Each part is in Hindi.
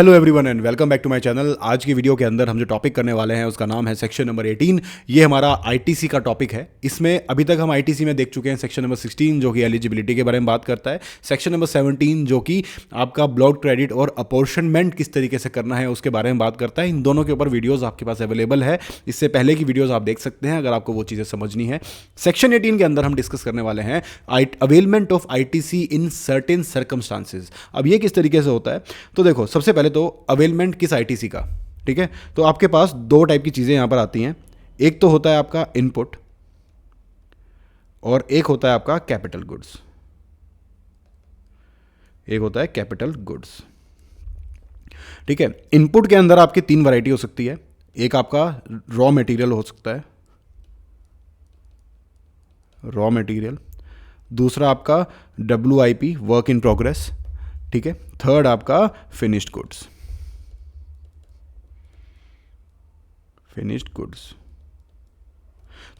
Hello everyone and welcome back to my channel. आज की वीडियो के अंदर हम जो टॉपिक करने वाले हैं उसका नाम है सेक्शन नंबर 18। ये हमारा आईटीसी का टॉपिक है। इसमें अभी तक हम आईटीसी में देख चुके हैं सेक्शन नंबर 16 जो कि एलिजिबिलिटी के बारे में बात करता है, सेक्शन नंबर 17 जो कि आपका ब्लॉक क्रेडिट और अपॉर्शनमेंट किस तरीके से करना है उसके बारे में बात करता है। इन दोनों के ऊपर वीडियोज़ आपके पास अवेलेबल है, इससे पहले की वीडियोज़ आप देख सकते हैं अगर आपको वो चीज़ें समझनी है। सेक्शन 18 के अंदर हम डिस्कस करने वाले हैं availment of ITC in certain circumstances. अब ये किस तरीके से होता है, तो देखो सबसे पहले तो अवेलमेंट किस आईटीसी का, ठीक है। तो आपके पास दो टाइप की चीजें यहां पर आती हैं। एक तो होता है आपका इनपुट और एक होता है आपका कैपिटल गुड्स। एक होता है कैपिटल गुड्स, ठीक है। इनपुट के अंदर आपकी तीन वैरायटी हो सकती है। एक आपका रॉ मटेरियल हो सकता है, रॉ मटेरियल। दूसरा आपका WIP वर्क इन प्रोग्रेस, ठीक है। थर्ड आपका फिनिश्ड गुड्स, फिनिश्ड गुड्स।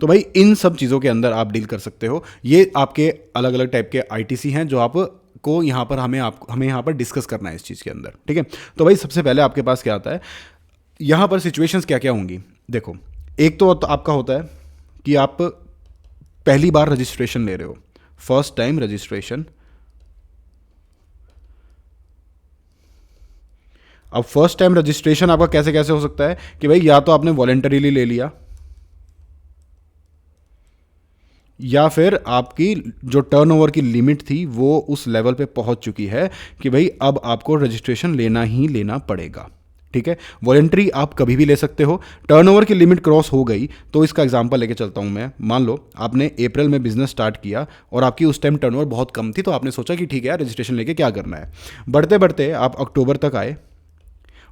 तो भाई इन सब चीज़ों के अंदर आप डील कर सकते हो। ये आपके अलग अलग टाइप के आईटीसी हैं जो आपको यहाँ पर हमें यहाँ पर डिस्कस करना है इस चीज़ के अंदर, ठीक है। तो भाई सबसे पहले आपके पास क्या आता है, यहाँ पर सिचुएशंस क्या क्या होंगी। देखो एक तो आपका होता है कि आप पहली बार रजिस्ट्रेशन ले रहे हो, फर्स्ट टाइम रजिस्ट्रेशन। अब फर्स्ट टाइम रजिस्ट्रेशन आपका कैसे कैसे हो सकता है कि भाई या तो आपने वॉलेंटरीली ले लिया, या फिर आपकी जो टर्नओवर की लिमिट थी वो उस लेवल पे पहुंच चुकी है कि भाई अब आपको रजिस्ट्रेशन लेना ही लेना पड़ेगा, ठीक है। वॉलेंट्री आप कभी भी ले सकते हो। टर्नओवर की लिमिट क्रॉस हो गई तो इसका एग्जांपल लेके चलता हूं मैं। मान लो आपने अप्रैल में बिजनेस स्टार्ट किया और आपकी उस टाइम टर्नओवर बहुत कम थी, तो आपने सोचा कि ठीक है यार रजिस्ट्रेशन लेके क्या करना है। बढ़ते बढ़ते आप अक्टूबर तक आए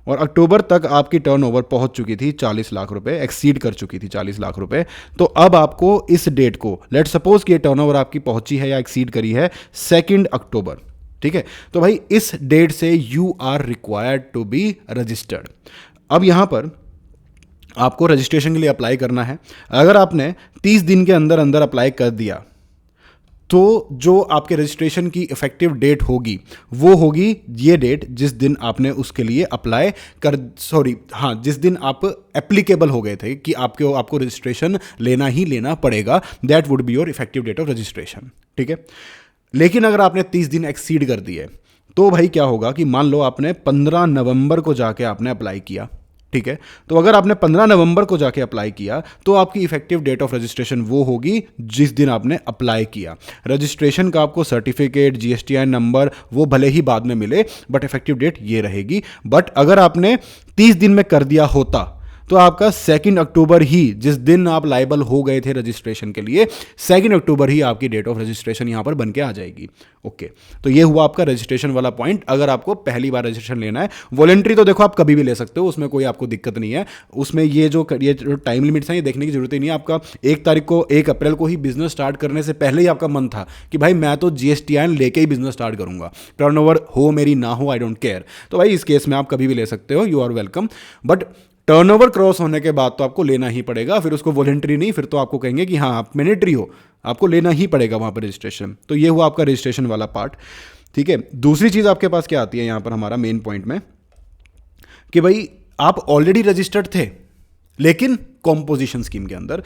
और अक्टूबर तक आपकी टर्नओवर पहुंच चुकी थी 40 लाख रुपए, एक्सीड कर चुकी थी 40 लाख रुपए। तो अब आपको इस डेट को, लेट सपोज कि ये टर्नओवर आपकी पहुंची है या एक्सीड करी है 2 अक्टूबर, ठीक है। तो भाई इस डेट से you are required to be registered. अब यहां पर आपको रजिस्ट्रेशन के लिए अप्लाई करना है। अगर आपने 30 दिन के अंदर अंदर अप्लाई कर दिया तो जो आपके रजिस्ट्रेशन की इफेक्टिव डेट होगी वो होगी ये डेट जिस दिन आपने उसके लिए अप्लाई कर, जिस दिन आप एप्लीकेबल हो गए थे कि आपको रजिस्ट्रेशन लेना ही लेना पड़ेगा, that would be your effective date of registration, ठीक है। लेकिन अगर आपने 30 दिन एक्सीड कर दिए तो भाई क्या होगा कि मान लो आपने 15 नवंबर को जाके आपने अप्लाई किया, ठीक है। तो अगर आपने 15 नवंबर को जाके अप्लाई किया तो आपकी इफेक्टिव डेट ऑफ रजिस्ट्रेशन वो होगी जिस दिन आपने अप्लाई किया। रजिस्ट्रेशन का आपको सर्टिफिकेट, GSTIN नंबर वो भले ही बाद में मिले बट इफेक्टिव डेट ये रहेगी। बट अगर आपने 30 दिन में कर दिया होता तो आपका 2 अक्टूबर ही, जिस दिन आप लायबल हो गए थे रजिस्ट्रेशन के लिए, 2 अक्टूबर ही आपकी डेट ऑफ रजिस्ट्रेशन यहां पर बन के आ जाएगी। ओके, तो ये हुआ आपका रजिस्ट्रेशन वाला पॉइंट अगर आपको पहली बार रजिस्ट्रेशन लेना है। वॉलेंट्री तो देखो आप कभी भी ले सकते हो, उसमें कोई आपको दिक्कत नहीं है। उसमें ये जो टाइम लिमिट्स हैं ये देखने की जरूरत ही नहीं है। आपका 1 अप्रैल को ही बिजनेस स्टार्ट करने से पहले ही आपका मन था कि भाई मैं तो GSTIN लेके ही बिजनेस स्टार्ट करूंगा, टर्नओवर हो मेरी ना हो आई डोंट केयर। तो भाई इस केस में आप कभी भी ले सकते हो, you are welcome. But turnover cross होने के बाद तो आपको लेना ही पड़ेगा, फिर उसको वॉलेंट्री नहीं, फिर तो आपको कहेंगे कि हाँ आप मैंडेटरी हो, आपको लेना ही पड़ेगा वहां पर रजिस्ट्रेशन। तो ये हुआ आपका रजिस्ट्रेशन वाला पार्ट, ठीक है। दूसरी चीज आपके पास क्या आती है यहां पर हमारा मेन पॉइंट में कि भाई आप ऑलरेडी रजिस्टर्ड थे लेकिन कॉम्पोजिशन स्कीम के अंदर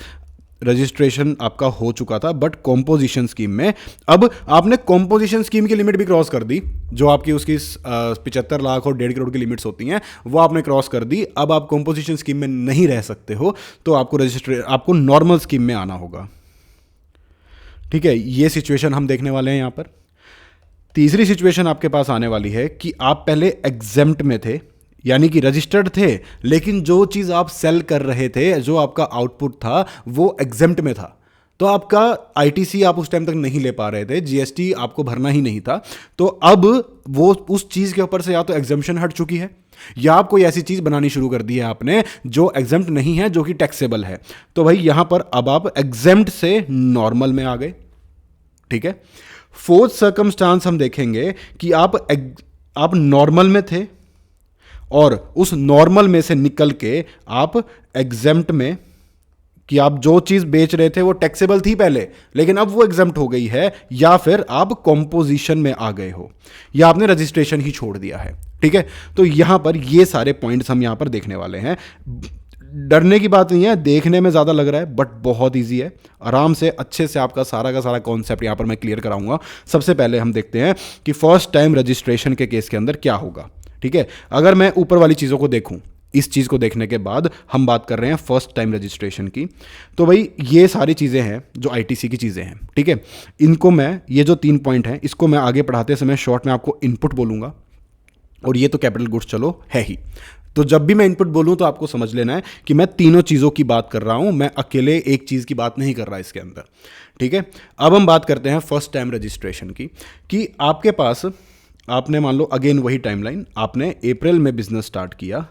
रजिस्ट्रेशन आपका हो चुका था, बट कॉम्पोजिशन स्कीम में अब आपने कॉम्पोजिशन स्कीम की लिमिट भी क्रॉस कर दी, जो आपकी उसकी 75 लाख और 1.5 करोड़ की लिमिट्स होती हैं वो आपने क्रॉस कर दी। अब आप कॉम्पोजिशन स्कीम में नहीं रह सकते हो तो आपको नॉर्मल स्कीम में आना होगा, ठीक है। ये सिचुएशन हम देखने वाले हैं यहां पर। तीसरी सिचुएशन आपके पास आने वाली है कि आप पहले एग्जेम्प्ट में थे, यानी कि रजिस्टर्ड थे लेकिन जो चीज आप सेल कर रहे थे, जो आपका आउटपुट था वो एग्जेम्प्ट में था। तो आपका आईटीसी आप उस टाइम तक नहीं ले पा रहे थे, GST आपको भरना ही नहीं था। तो अब वो उस चीज के ऊपर से या तो एग्जेम्पशन हट चुकी है या आप कोई ऐसी चीज बनानी शुरू कर दी है आपने जो एग्जेम्प्ट नहीं है, जो कि टैक्सेबल है। तो भाई यहां पर अब आप एग्जेम्प्ट से नॉर्मल में आ गए, ठीक है। फोर्थ सर्कमस्टांस हम देखेंगे कि आप नॉर्मल में थे और उस नॉर्मल में से निकल के आप एग्जेम्प्ट में, कि आप जो चीज बेच रहे थे वो टैक्सेबल थी पहले लेकिन अब वो एग्जेम्प्ट हो गई है, या फिर आप कॉम्पोजिशन में आ गए हो या आपने रजिस्ट्रेशन ही छोड़ दिया है, ठीक है, तो यहाँ पर ये सारे पॉइंट्स हम यहाँ पर देखने वाले हैं। डरने की बात नहीं है, देखने में ज़्यादा लग रहा है बट बहुत इजी है। आराम से अच्छे से आपका सारा का सारा कॉन्सेप्ट यहाँ पर मैं क्लियर कराऊंगा। सबसे पहले हम देखते हैं कि फर्स्ट टाइम रजिस्ट्रेशन के केस के अंदर क्या होगा। ठीक है, अगर मैं ऊपर वाली चीज़ों को देखूं, इस चीज़ को देखने के बाद हम बात कर रहे हैं फर्स्ट टाइम रजिस्ट्रेशन की, तो भाई ये सारी चीज़ें हैं जो आईटीसी की चीज़ें हैं। ठीक है, इनको मैं, ये जो 3 पॉइंट हैं, इसको मैं आगे पढ़ाते समय शॉर्ट में आपको इनपुट बोलूँगा, और ये तो कैपिटल गुड्स चलो है ही। तो जब भी मैं इनपुट बोलूं तो आपको समझ लेना है कि मैं तीनों चीज़ों की बात कर रहा हूं, मैं अकेले एक चीज़ की बात नहीं कर रहा इसके अंदर। ठीक है, अब हम बात करते हैं फर्स्ट टाइम रजिस्ट्रेशन की, कि आपके पास, आपने मान लो अगेन वही टाइमलाइन, आपने अप्रैल में बिजनेस स्टार्ट किया,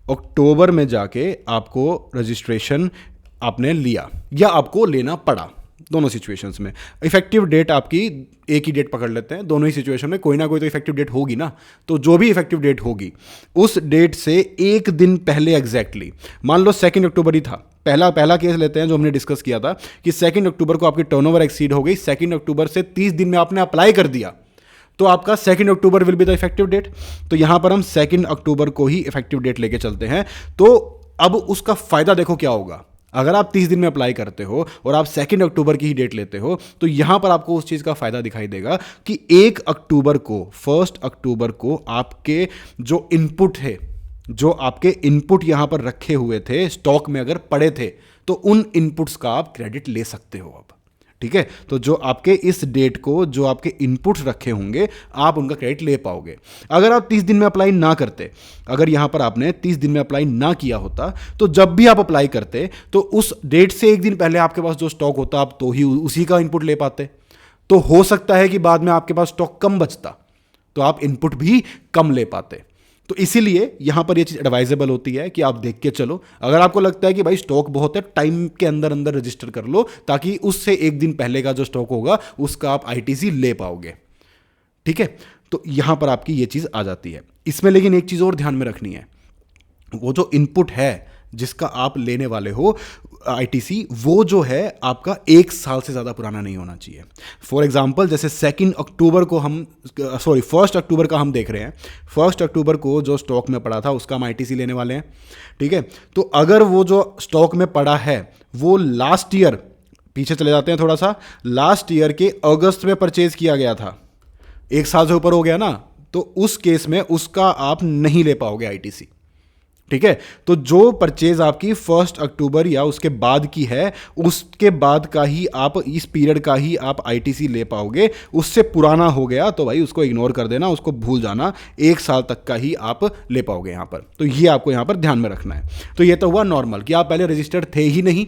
अक्टूबर में जाके आपको रजिस्ट्रेशन आपने लिया या आपको लेना पड़ा, दोनों सिचुएशंस में। इफेक्टिव डेट आपकी एक ही डेट पकड़ लेते हैं, दोनों ही सिचुएशन में कोई ना कोई तो इफेक्टिव डेट होगी ना। तो जो भी इफेक्टिव डेट होगी उस डेट से एक दिन पहले एग्जैक्टली, मान लो 2 अक्टूबर ही था, पहला केस लेते हैं जो हमने डिस्कस किया था कि 2 अक्टूबर को आपकी टर्नओवर एक्सीड हो गई, 2 अक्टूबर से 30 दिन में आपने अप्लाई कर दिया, तो आपका 2 October will be the effective date. तो यहां पर हम 2 अक्टूबर को ही इफेक्टिव डेट लेके चलते हैं। तो अब उसका फायदा देखो क्या होगा, अगर आप 30 दिन में अप्लाई करते हो और आप 2 अक्टूबर की ही डेट लेते हो, तो यहां पर आपको उस चीज़ का फायदा दिखाई देगा कि 1 अक्टूबर को, 1 अक्टूबर को आपके जो इनपुट है, जो आपके इनपुट यहां पर रखे हुए थे स्टॉक में अगर पड़े थे, तो उन इनपुट्स का आप क्रेडिट ले सकते हो अब। ठीक है, तो जो आपके इस डेट को, जो आपके इनपुट्स रखे होंगे, आप उनका क्रेडिट ले पाओगे। अगर आप 30 दिन में अप्लाई ना करते, अगर यहां पर आपने 30 दिन में अप्लाई ना किया होता, तो जब भी आप अप्लाई करते तो उस डेट से एक दिन पहले आपके पास जो स्टॉक होता, आप तो ही उसी का इनपुट ले पाते। तो हो सकता है कि बाद में आपके पास स्टॉक कम बचता, तो आप इनपुट भी कम ले पाते। तो इसीलिए यहां पर यह चीज एडवाइजेबल होती है कि आप देख के चलो। अगर आपको लगता है कि भाई स्टॉक बहुत है, टाइम के अंदर अंदर रजिस्टर कर लो, ताकि उससे एक दिन पहले का जो स्टॉक होगा उसका आप आईटीसी ले पाओगे। ठीक है, तो यहां पर आपकी यह चीज आ जाती है। इसमें लेकिन एक चीज और ध्यान में रखनी है, वो जो इनपुट है जिसका आप लेने वाले हो आईटीसी, वो जो है आपका 1 साल से ज़्यादा पुराना नहीं होना चाहिए। फॉर एग्जांपल, जैसे 2 अक्टूबर को हम, 1 अक्टूबर का हम देख रहे हैं, 1 अक्टूबर को जो स्टॉक में पड़ा था उसका हम आईटीसी लेने वाले हैं। ठीक है, तो अगर वो जो स्टॉक में पड़ा है वो लास्ट ईयर, पीछे चले जाते हैं थोड़ा सा, लास्ट ईयर के अगस्त में परचेज किया गया था, 1 साल से ऊपर हो गया ना, तो उस केस में उसका आप नहीं ले पाओगे आईटीसी। ठीक है, तो जो परचेज आपकी 1 अक्टूबर या उसके बाद की है, उसके बाद का ही आप, इस पीरियड का ही आप आईटीसी ले पाओगे। उससे पुराना हो गया तो भाई उसको इग्नोर कर देना, उसको भूल जाना, 1 साल तक का ही आप ले पाओगे यहां पर। तो ये आपको यहां पर ध्यान में रखना है। तो ये तो हुआ नॉर्मल कि आप पहले रजिस्टर्ड थे ही नहीं,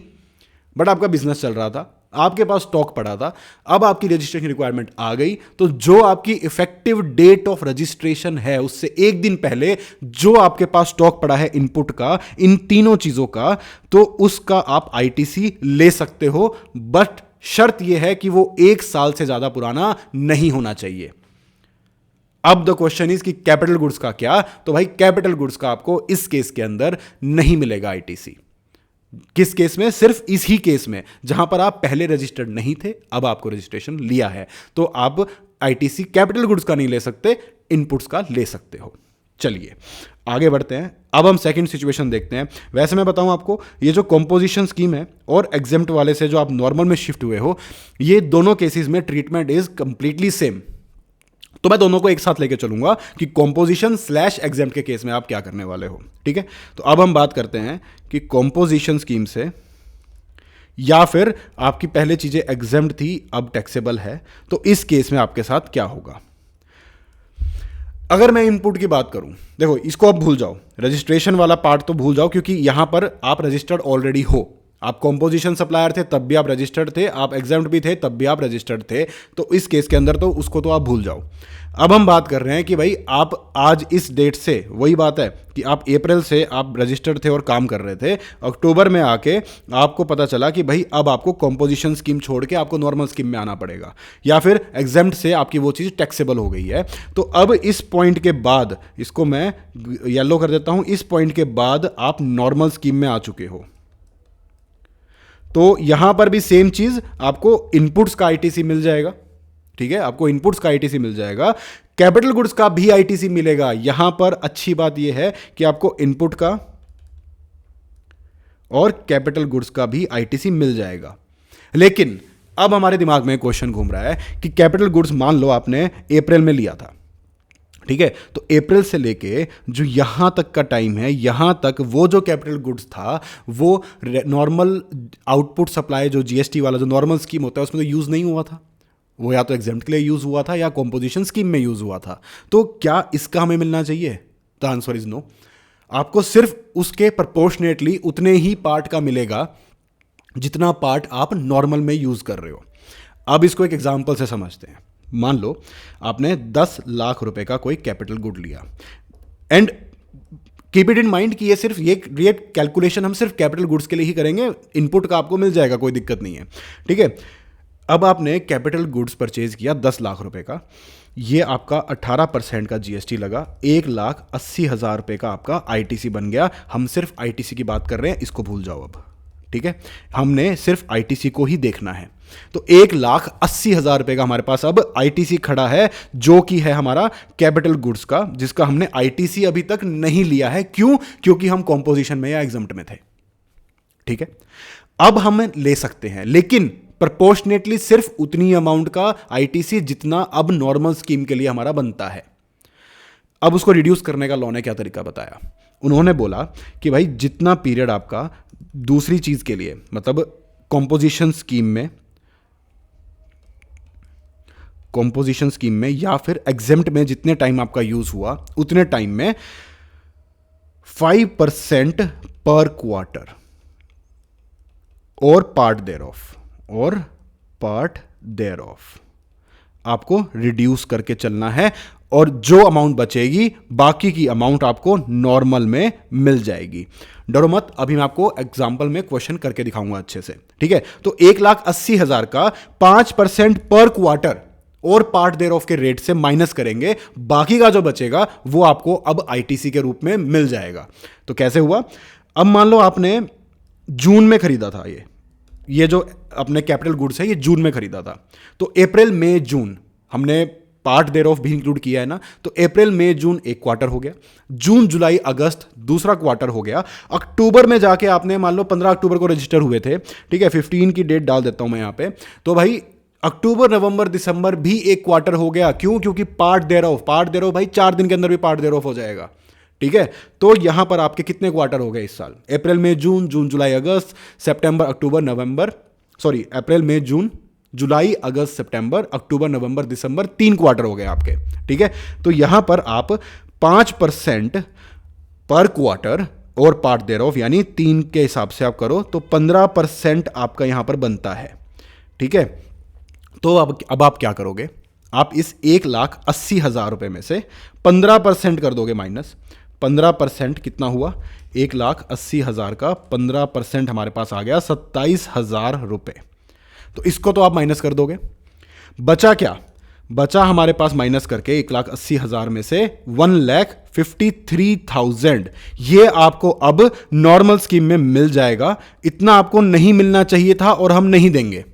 बट आपका बिजनेस चल रहा था, आपके पास स्टॉक पड़ा था, अब आपकी रजिस्ट्रेशन रिक्वायरमेंट आ गई, तो जो आपकी इफेक्टिव डेट ऑफ रजिस्ट्रेशन है उससे एक दिन पहले जो आपके पास स्टॉक पड़ा है इनपुट का, इन तीनों चीजों का, तो उसका आप आईटीसी ले सकते हो। बट शर्त यह है कि वो 1 साल से ज्यादा पुराना नहीं होना चाहिए। अब द क्वेश्चन इज कि कैपिटल गुड्स का क्या? तो भाई कैपिटल गुड्स का आपको इस केस के अंदर नहीं मिलेगा आईटीसी। किस केस में? सिर्फ इसी केस में जहां पर आप पहले रजिस्टर्ड नहीं थे, अब आपको रजिस्ट्रेशन लिया है, तो आप आईटीसी कैपिटल गुड्स का नहीं ले सकते, इनपुट्स का ले सकते हो। चलिए आगे बढ़ते हैं। अब हम सेकंड सिचुएशन देखते हैं। वैसे मैं बताऊं आपको, ये जो कॉम्पोजिशन स्कीम है और एग्जेम्प्ट वाले से जो आप नॉर्मल में शिफ्ट हुए हो, ये दोनों केसेस में ट्रीटमेंट इज कंप्लीटली सेम। तो मैं दोनों को एक साथ लेके चलूंगा कि कॉम्पोजिशन स्लैश एग्जेम्प्ट के केस में आप क्या करने वाले हो। ठीक है, तो अब हम बात करते हैं कि कॉम्पोजिशन स्कीम से, या फिर आपकी पहले चीजें एग्जेम्प्ट थी अब टैक्सेबल है, तो इस केस में आपके साथ क्या होगा। अगर मैं इनपुट की बात करूं, देखो इसको अब भूल जाओ, रजिस्ट्रेशन वाला पार्ट तो भूल जाओ, क्योंकि यहां पर आप रजिस्टर्ड ऑलरेडी हो। आप कॉम्पोजिशन सप्लायर थे तब भी आप रजिस्टर्ड थे, आप एग्जाम्प्ट भी थे तब भी आप रजिस्टर्ड थे, तो इस केस के अंदर तो उसको तो आप भूल जाओ। अब हम बात कर रहे हैं कि भाई आप आज इस डेट से, वही बात है कि आप अप्रैल से आप रजिस्टर्ड थे और काम कर रहे थे, अक्टूबर में आके आपको पता चला कि भाई अब आपको कॉम्पोजिशन स्कीम छोड़ के आपको नॉर्मल स्कीम में आना पड़ेगा, या फिर एग्जाम्प्ट से आपकी वो चीज़ टैक्सेबल हो गई है। तो अब इस पॉइंट के बाद, इसको मैं येलो कर देता हूं, इस पॉइंट के बाद आप नॉर्मल स्कीम में आ चुके हो, तो यहां पर भी सेम चीज आपको इनपुट्स का आईटीसी मिल जाएगा। ठीक है, आपको इनपुट्स का आईटीसी मिल जाएगा, कैपिटल गुड्स का भी आईटीसी मिलेगा। यहां पर अच्छी बात यह है कि आपको इनपुट का और कैपिटल गुड्स का भी आईटीसी मिल जाएगा। लेकिन अब हमारे दिमाग में क्वेश्चन घूम रहा है कि कैपिटल गुड्स मान लो आपने अप्रैल में लिया था, ठीक है, तो अप्रैल से लेके जो यहां तक का टाइम है, यहां तक वो जो कैपिटल गुड्स था वो नॉर्मल आउटपुट सप्लाई जो जीएसटी वाला जो नॉर्मल स्कीम होता है उसमें तो यूज नहीं हुआ था, वो या तो एग्जेम्प्ट के लिए यूज हुआ था या कॉम्पोजिशन स्कीम में यूज हुआ था। तो क्या इसका हमें मिलना चाहिए? The answer is no. आपको सिर्फ उसके प्रोपोर्शनेटली उतने ही पार्ट का मिलेगा जितना पार्ट आप नॉर्मल में यूज कर रहे हो। अब इसको एक एग्जांपल से समझते हैं। मान लो आपने 10 लाख रुपए का कोई कैपिटल गुड लिया, and keep it in mind कि ये कैलकुलेशन हम सिर्फ कैपिटल गुड्स के लिए ही करेंगे, इनपुट का आपको मिल जाएगा, कोई दिक्कत नहीं है, ठीक है। अब आपने कैपिटल गुड्स परचेज किया 10 लाख रुपए का, ये आपका 18% का जीएसटी लगा, 1,80,000 रुपए का आपका आईटीसी बन गया। हम सिर्फ आईटीसी की बात कर रहे हैं, इसको भूल जाओ अब, ठीक है, हमने सिर्फ आईटीसी को ही देखना है। तो 1,80,000 रुपए का हमारे पास अब आईटीसी खड़ा है, जो कि है हमारा कैपिटल गुड्स का, जिसका हमने आईटीसी अभी तक नहीं लिया है। क्यों? क्योंकि हम कॉम्पोजिशन में या एग्जम्प्ट में थे, ठीक है। अब हम ले सकते हैं, लेकिन प्रोपोर्शनेटली सिर्फ उतनी अमाउंट का आईटीसी जितना अब नॉर्मल स्कीम के लिए हमारा बनता है। अब उसको रिड्यूस करने का लॉ ने क्या तरीका बताया? उन्होंने बोला कि भाई जितना पीरियड आपका दूसरी चीज के लिए, मतलब कॉम्पोजिशन स्कीम में या फिर एग्जेम्प्ट में जितने टाइम आपका यूज हुआ उतने टाइम में 5% पर क्वार्टर और पार्ट देयर ऑफ आपको रिड्यूस करके चलना है, और जो अमाउंट बचेगी बाकी की अमाउंट आपको नॉर्मल में मिल जाएगी। डरो मत, अभी मैं आपको एग्जांपल में क्वेश्चन करके दिखाऊंगा अच्छे से, ठीक है। तो 1,80,000 का 5% पर क्वार्टर और पार्ट देयर ऑफ के रेट से माइनस करेंगे, बाकी का जो बचेगा वो आपको अब आईटीसी के रूप में मिल जाएगा। तो कैसे हुआ? अब मान लो आपने जून में खरीदा था, ये जो अपने कैपिटल गुड्स है ये जून में खरीदा था, तो अप्रैल मई जून हमने पार्ट देयर ऑफ भी इंक्लूड किया है ना, तो अप्रैल मई जून एक क्वार्टर हो गया, जून जुलाई अगस्त दूसरा क्वार्टर हो गया। अक्टूबर में जाके आपने मान लो 15 अक्टूबर को रजिस्टर हुए थे, ठीक है, 15 की डेट डाल देता हूं मैं यहां पे, तो भाई अक्टूबर नवंबर दिसंबर भी एक क्वार्टर हो गया। क्यों? क्योंकि पार्ट देयर ऑफ भाई 4 दिन के अंदर भी पार्ट देयर ऑफ हो जाएगा, ठीक है। तो यहां पर आपके कितने क्वार्टर हो गए इस साल? अप्रैल मई जून, जून जुलाई अगस्त, सितंबर अक्टूबर नवंबर, सॉरी अप्रैल मई जून जुलाई अगस्त सितंबर अक्टूबर नवंबर दिसंबर, 3 क्वार्टर हो गए आपके, ठीक है। तो यहां पर आप 5% पर क्वार्टर और पार्ट देयर ऑफ यानी 3 के हिसाब से आप करो तो 15% आपका यहां पर बनता है, ठीक है। तो अब आप क्या करोगे? आप इस 1,80,000 रुपए में से 15% कर दोगे माइनस। 15% कितना हुआ? 1,80,000 का 15% हमारे पास आ गया 27,000 रुपए। तो इसको तो आप माइनस कर दोगे, बचा क्या? बचा हमारे पास माइनस करके 1,80,000 में से 1,53,000 ये आपको अब नॉर्मल स्कीम में मिल जाएगा। इतना आपको नहीं मिलना चाहिए था और हम नहीं देंगे।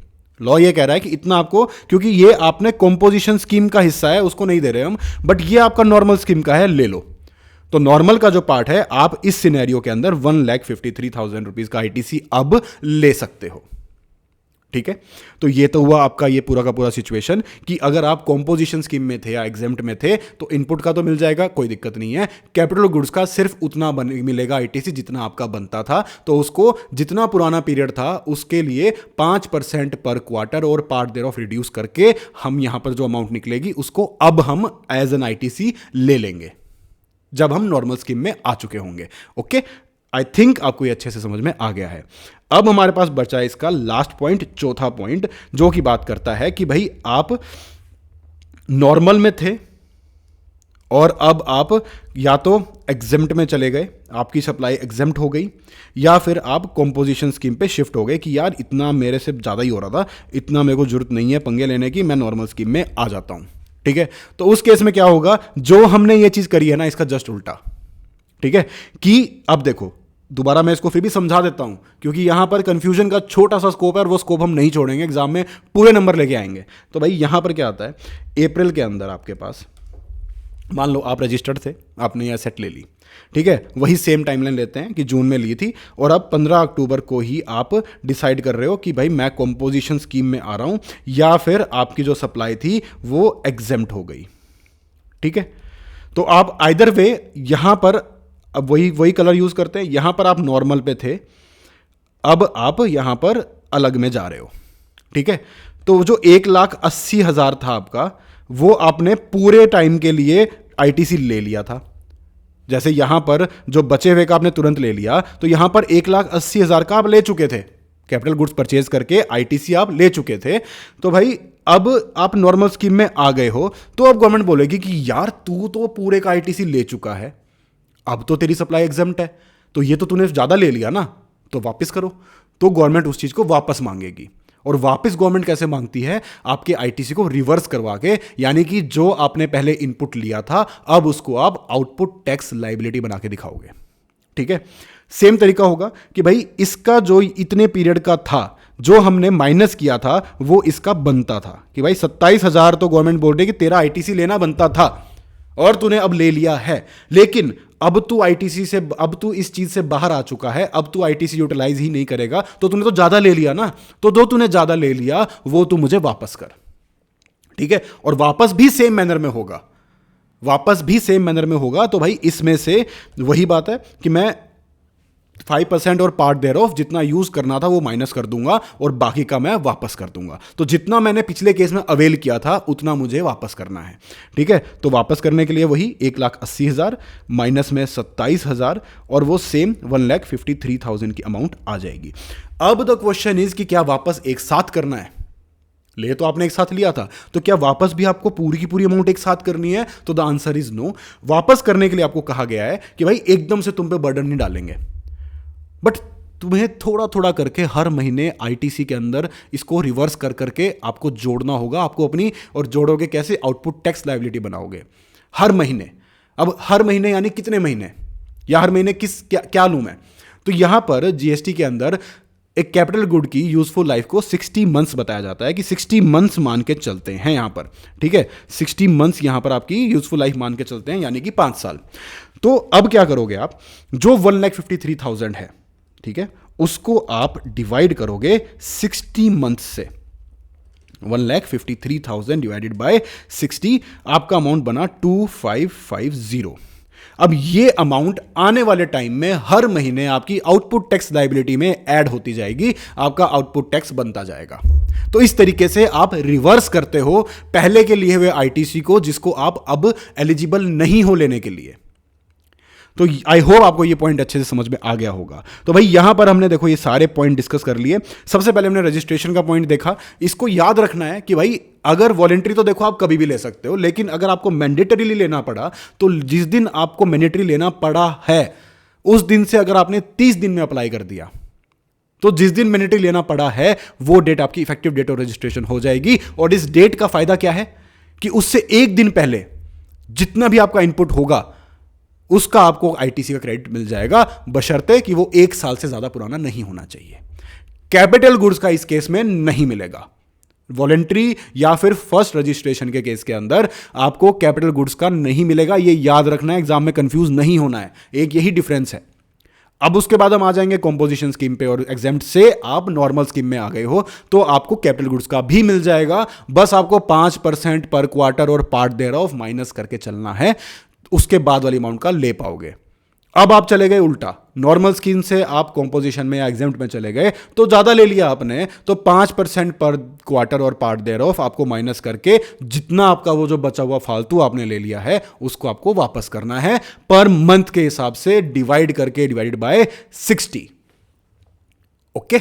लॉ ये कह रहा है कि इतना आपको, क्योंकि ये आपने कॉम्पोजिशन स्कीम का हिस्सा है, उसको नहीं दे रहे हम, बट ये आपका नॉर्मल स्कीम का है, ले लो। तो नॉर्मल का जो पार्ट है आप इस सिनेरियो के अंदर 1,53,000 रुपीज का आईटीसी अब ले सकते हो, ठीक है। तो ये तो हुआ आपका ये पूरा का पूरा सिचुएशन कि अगर आप कॉम्पोजिशन स्कीम में थे या एग्जेम्प्ट में थे तो इनपुट का तो मिल जाएगा, कोई दिक्कत नहीं है। कैपिटल गुड्स का सिर्फ उतना मिलेगा आईटीसी जितना आपका बनता था, तो उसको जितना पुराना पीरियड था उसके लिए 5% पर क्वार्टर और पार्ट देयर ऑफ रिड्यूस करके हम यहां पर जो अमाउंट निकलेगी उसको अब हम एज एन आईटीसी ले लेंगे जब हम नॉर्मल स्कीम में आ चुके होंगे। ओके, आई थिंक आपको ये अच्छे से समझ में आ गया है। अब हमारे पास बचा है इसका लास्ट पॉइंट, चौथा पॉइंट, जो कि बात करता है कि भाई आप नॉर्मल में थे और अब आप या तो एग्जेम्प्ट में चले गए, आपकी सप्लाई एग्जेम्प्ट हो गई, या फिर आप कॉम्पोजिशन स्कीम पे शिफ्ट हो गए कि यार इतना मेरे से ज़्यादा ही हो रहा था, इतना मेरे को जरूरत नहीं है पंगे लेने की, मैं नॉर्मल स्कीम में आ जाता हूं, ठीक है। तो उस केस में क्या होगा? जो हमने ये चीज़ करी है ना, इसका जस्ट उल्टा, ठीक है। कि अब देखो दोबारा मैं इसको फिर भी समझा देता हूं, क्योंकि यहां पर कंफ्यूजन का छोटा सा स्कोप है और वो स्कोप हम नहीं छोड़ेंगे, एग्जाम में पूरे नंबर लेके आएंगे। तो भाई यहां पर क्या आता है, अप्रैल के अंदर आपके पास, मान लो आप रजिस्टर्ड थे, आपने ये एसेट ले ली, ठीक है, वही सेम टाइमलाइन लेते हैं कि जून में ली थी, और अब 15 अक्टूबर को ही आप डिसाइड कर रहे हो कि भाई मैं कॉम्पोजिशन स्कीम में आ रहा हूं, या फिर आपकी जो सप्लाई थी वो एग्जेम्प्ट हो गई, ठीक है। तो आप आइदर वे यहां पर अब वही कलर यूज करते हैं, यहां पर आप नॉर्मल पे थे, अब आप यहां पर अलग में जा रहे हो, ठीक है। तो जो 1,80,000 था आपका, वो आपने पूरे टाइम के लिए आईटीसी ले लिया था। जैसे यहां पर जो बचे हुए का आपने तुरंत ले लिया, तो यहां पर 1,80,000 का आप ले चुके थे, कैपिटल गुड्स परचेज करके आईटीसी आप ले चुके थे। तो भाई अब आप नॉर्मल स्कीम में आ गए हो, तो अब गवर्नमेंट बोलेगी कि यार तू तो पूरे का आईटीसी ले चुका है, अब तो तेरी सप्लाई एग्जम्प्ट है, तो ये तो तूने ज़्यादा ले लिया ना, तो वापस करो। तो गवर्नमेंट उस चीज़ को वापस मांगेगी, और वापस गवर्नमेंट कैसे मांगती है, आपके आईटीसी को रिवर्स करवा के, यानी कि जो आपने पहले इनपुट लिया था अब उसको आप आउटपुट टैक्स लायबिलिटी बना के दिखाओगे, ठीक है। सेम तरीका होगा कि भाई इसका जो इतने पीरियड का था, जो हमने माइनस किया था, वो इसका बनता था कि भाई 27,000 तो गवर्नमेंट बोल रही है कि तेरा आईटीसी लेना बनता था और तूने अब ले लिया है, लेकिन अब तू आईटीसी से, अब तू इस चीज से बाहर आ चुका है, अब तू आईटीसी यूटिलाइज ही नहीं करेगा, तो तूने तो ज्यादा ले लिया ना, तो जो तूने ज्यादा ले लिया वो तू मुझे वापस कर, ठीक है। और वापस भी सेम मैनर में होगा, वापस भी सेम मैनर में होगा। तो भाई इसमें से वही बात है कि मैं 5% और पार्ट देयर ऑफ जितना यूज करना था वो माइनस कर दूंगा, और बाकी का मैं वापस कर दूंगा। तो जितना मैंने पिछले केस में अवेल किया था उतना मुझे वापस करना है, ठीक है। तो वापस करने के लिए वही 1,80,000 माइनस में 27,000, और वो सेम 1,53,000 की अमाउंट आ जाएगी। अब द क्वेश्चन इज कि क्या वापस एक साथ करना है? ले तो आपने एक साथ लिया था, तो क्या वापस भी आपको पूरी की पूरी अमाउंट एक साथ करनी है? तो द आंसर इज नो। वापस करने के लिए आपको कहा गया है कि भाई एकदम से तुम पे बर्डन नहीं डालेंगे, बट तुम्हें थोड़ा थोड़ा करके हर महीने आईटीसी के अंदर इसको रिवर्स कर करके आपको जोड़ना होगा, आपको अपनी, और जोड़ोगे कैसे? आउटपुट टैक्स लायबिलिटी बनाओगे हर महीने। अब हर महीने यानी कितने महीने, या हर महीने किस क्या लूं मैं? तो यहां पर जीएसटी के अंदर एक कैपिटल गुड की यूजफुल लाइफ को 60 मंथ्स बताया जाता है कि 60 मंथ्स मान के चलते हैं यहां पर, ठीक है। 60 मंथ्स यहां पर आपकी यूजफुल लाइफ मान के चलते हैं, यानी कि 5 साल। तो अब क्या करोगे आप, जो 1,53,000 है, ठीक है, उसको आप डिवाइड करोगे 60 मंथ से। 1,53,000 डिवाइडेड बाय 60, आपका अमाउंट बना 2,550। अब ये अमाउंट आने वाले टाइम में हर महीने आपकी आउटपुट टैक्स लायबिलिटी में ऐड होती जाएगी, आपका आउटपुट टैक्स बनता जाएगा। तो इस तरीके से आप रिवर्स करते हो पहले के लिए हुए आईटीसी को, जिसको आप अब एलिजिबल नहीं हो लेने के लिए। तो आई होप आपको ये पॉइंट अच्छे से समझ में आ गया होगा। तो भाई यहां पर हमने देखो ये सारे पॉइंट डिस्कस कर लिए। सबसे पहले हमने रजिस्ट्रेशन का पॉइंट देखा। इसको याद रखना है कि भाई अगर वॉलेंट्री तो देखो आप कभी भी ले सकते हो, लेकिन अगर आपको मैंडेटरीली लेना पड़ा, तो जिस दिन आपको मैंडेटरी लेना पड़ा है उस दिन से अगर आपने 30 दिन में अप्लाई कर दिया, तो जिस दिन मैंडेटरी लेना पड़ा है वो डेट आपकी इफेक्टिव डेट ऑफ रजिस्ट्रेशन हो जाएगी। और इस डेट का फायदा क्या है कि उससे एक दिन पहले जितना भी आपका इनपुट होगा उसका आपको आईटीसी का क्रेडिट मिल जाएगा, बशर्ते कि वो 1 साल से ज्यादा पुराना नहीं होना चाहिए। कैपिटल गुड्स का इस केस में नहीं मिलेगा। वॉलेंट्री या फिर फर्स्ट रजिस्ट्रेशन के केस के अंदर आपको कैपिटल गुड्स का नहीं मिलेगा, ये याद रखना है, एग्जाम में कंफ्यूज नहीं होना है, एक यही डिफरेंस है। अब उसके बाद हम आ जाएंगे कॉम्पोजिशन स्कीम पे, और एग्जेम्प्ट से आप नॉर्मल स्कीम में आ गए हो तो आपको कैपिटल गुड्स का भी मिल जाएगा। बस आपको 5% पर क्वार्टर और पार्ट देयर ऑफ माइनस करके चलना है, उसके बाद वाली अमाउंट का ले पाओगे। अब आप चले गए उल्टा, नॉर्मल स्कीम से आप कॉम्पोजिशन में या एग्जेम्प्ट में चले गए, तो ज्यादा ले लिया आपने, तो 5% पर क्वार्टर और पार्ट देयर ऑफ आपको माइनस करके जितना आपका वो जो बचा हुआ फालतू आपने ले लिया है उसको आपको वापस करना है पर मंथ के हिसाब से, डिवाइड करके, divided by 60। Okay,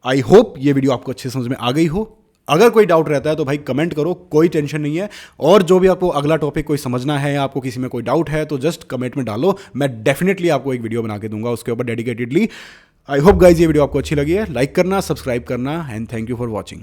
I hope ये वीडियो आपको अच्छे समझ में आ गई हो। अगर कोई डाउट रहता है तो भाई कमेंट करो, कोई टेंशन नहीं है। और जो भी आपको अगला टॉपिक कोई समझना है या आपको किसी में कोई डाउट है तो जस्ट कमेंट में डालो, मैं डेफिनेटली आपको एक वीडियो बना के दूंगा उसके ऊपर डेडिकेटेडली। आई होप गाइज ये वीडियो आपको अच्छी लगी है। लाइक करना, सब्सक्राइब करना, and thank you for watching.